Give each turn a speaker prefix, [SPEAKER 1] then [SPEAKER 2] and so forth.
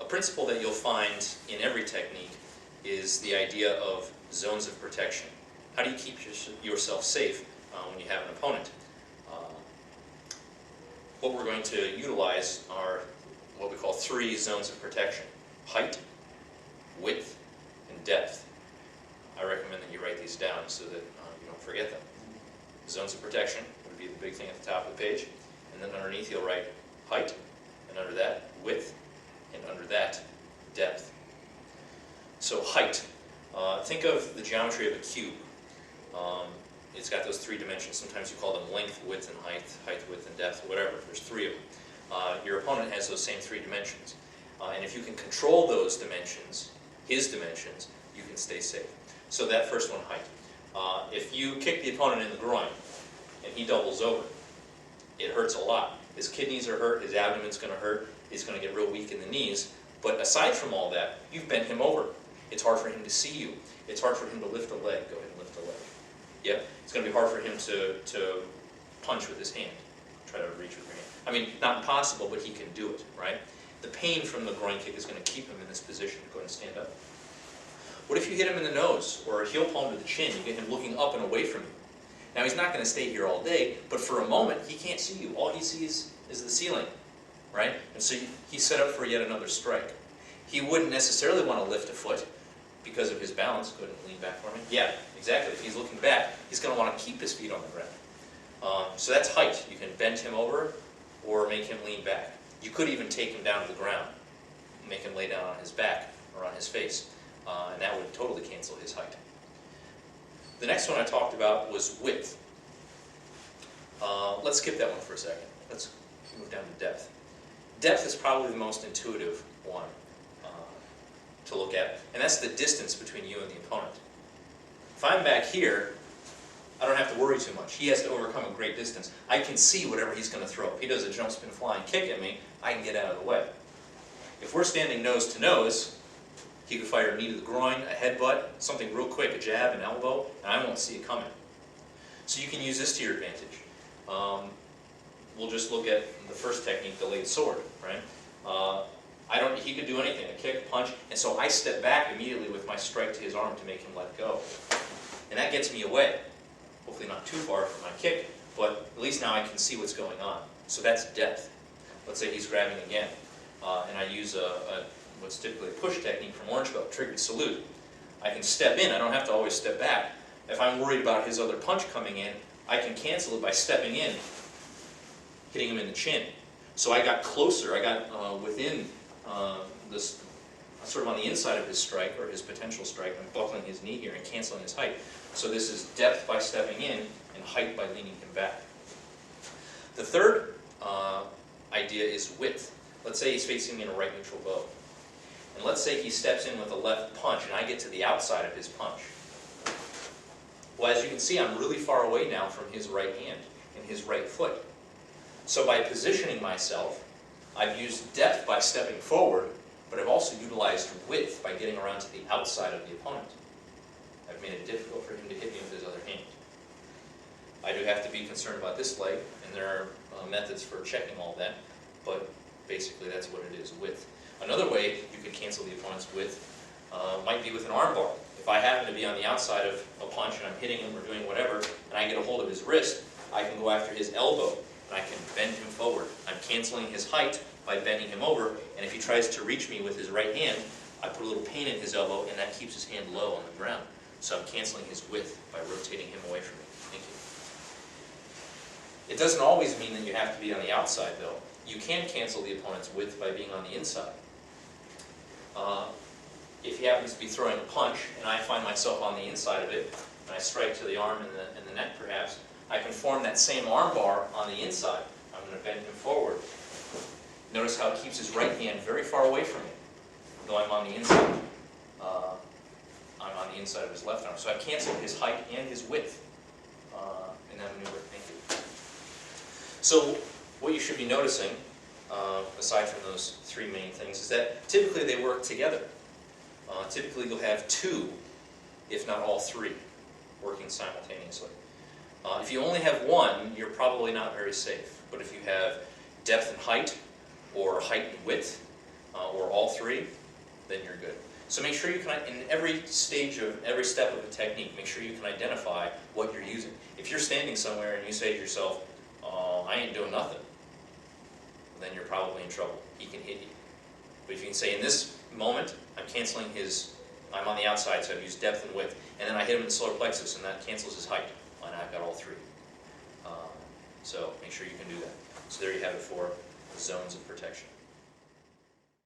[SPEAKER 1] principle that you'll find in every technique is the idea of zones of protection. How do you keep yourself safe when you have an opponent? What we're going to utilize are what we call 3 zones of protection: height, width, and depth. I recommend that you write these down so that you don't forget them. Zones of protection would be the big thing at the top of the page, and then underneath you'll write height, and under that width, and under that depth. So height. Think of the geometry of a cube. It's got those 3 dimensions. Sometimes you call them length, width, and height, width, and depth, whatever. There's 3 of them. Your opponent has those same 3 dimensions. And if you can control those dimensions, his dimensions, you can stay safe. So that first one, height. If you kick the opponent in the groin and he doubles over, it hurts a lot. His kidneys are hurt, his abdomen's going to hurt, he's going to get real weak in the knees. But aside from all that, you've bent him over. It's hard for him to see you. It's hard for him to lift a leg. Go ahead and lift a leg. Yeah? It's going to be hard for him to punch with his hand. Try to reach with your hand. I mean, not impossible, but he can do it, right? The pain from the groin kick is going to keep him in this position. Go ahead and stand up. What if you hit him in the nose or a heel palm to the chin? You get him looking up and away from you. Now, he's not going to stay here all day, but for a moment, he can't see you. All he sees is the ceiling, right? And so he's set up for yet another strike. He wouldn't necessarily want to lift a foot because of his balance. Go ahead and lean back for me. Yeah, exactly. If he's looking back, he's going to want to keep his feet on the ground. So that's height. You can bend him over or make him lean back. You could even take him down to the ground, make him lay down on his back or on his face, and that would totally cancel his height. The next one I talked about was width. Let's skip that one for a second. Let's move down to depth. Depth is probably the most intuitive one to look at, and that's the distance between you and the opponent. If I'm back here, I don't have to worry too much. He has to overcome a great distance. I can see whatever he's going to throw. If he does a jump, spin, flying kick at me, I can get out of the way. If we're standing nose to nose, he could fire a knee to the groin, a headbutt, something real quick, a jab, an elbow, and I won't see it coming. So you can use this to your advantage. We'll just look at the first technique, the laid sword, right? He could do anything, a kick, punch, and so I step back immediately with my strike to his arm to make him let go. And that gets me away. Hopefully not too far from my kick, but at least now I can see what's going on. So that's depth. Let's say he's grabbing again, and I use what's typically a push technique from orange belt, triggered salute. I can step in, I don't have to always step back. If I'm worried about his other punch coming in, I can cancel it by stepping in, hitting him in the chin. So I got closer, I got within this, sort of on the inside of his strike, or his potential strike. I'm buckling his knee here and canceling his height. So this is depth by stepping in, and height by leaning him back. The third idea is width. Let's say he's facing me in a right neutral bow. And let's say he steps in with a left punch, and I get to the outside of his punch. Well, as you can see, I'm really far away now from his right hand and his right foot. So by positioning myself, I've used depth by stepping forward, but I've also utilized width by getting around to the outside of the opponent. I've made it difficult for him to hit me with his other hand. I do have to be concerned about this leg, and there are methods for checking all that, but basically that's what it is, width. Another way you could cancel the opponent's width might be with an arm bar. If I happen to be on the outside of a punch and I'm hitting him or doing whatever, and I get a hold of his wrist, I can go after his elbow, and I can bend him forward. I'm canceling his height by bending him over, and if he tries to reach me with his right hand, I put a little pain in his elbow, and that keeps his hand low on the ground. So I'm canceling his width by rotating him away from me. Thank you. It doesn't always mean that you have to be on the outside, though. You can cancel the opponent's width by being on the inside. If he happens to be throwing a punch, and I find myself on the inside of it, and I strike to the arm and the neck perhaps, I can form that same arm bar on the inside. I'm going to bend him forward. Notice how it keeps his right hand very far away from me, though I'm on the inside. I'm on the inside of his left arm. So I've canceled his height and his width in that maneuver. Thank you. So what you should be noticing, aside from those 3 main things, is that typically they work together. Typically you'll have 2, if not all 3, working simultaneously. If you only have 1, you're probably not very safe. But if you have depth and height, or height and width, or all three, then you're good. So make sure you can, in every stage of, every step of a technique, make sure you can identify what you're using. If you're standing somewhere and you say to yourself, oh, I ain't doing nothing, then you're probably in trouble. He can hit you. But if you can say, in this moment, I'm canceling his, I'm on the outside, so I've used depth and width, and then I hit him in the solar plexus, and that cancels his height, and I've got all three. So make sure you can do that. So there you have it for the zones of protection.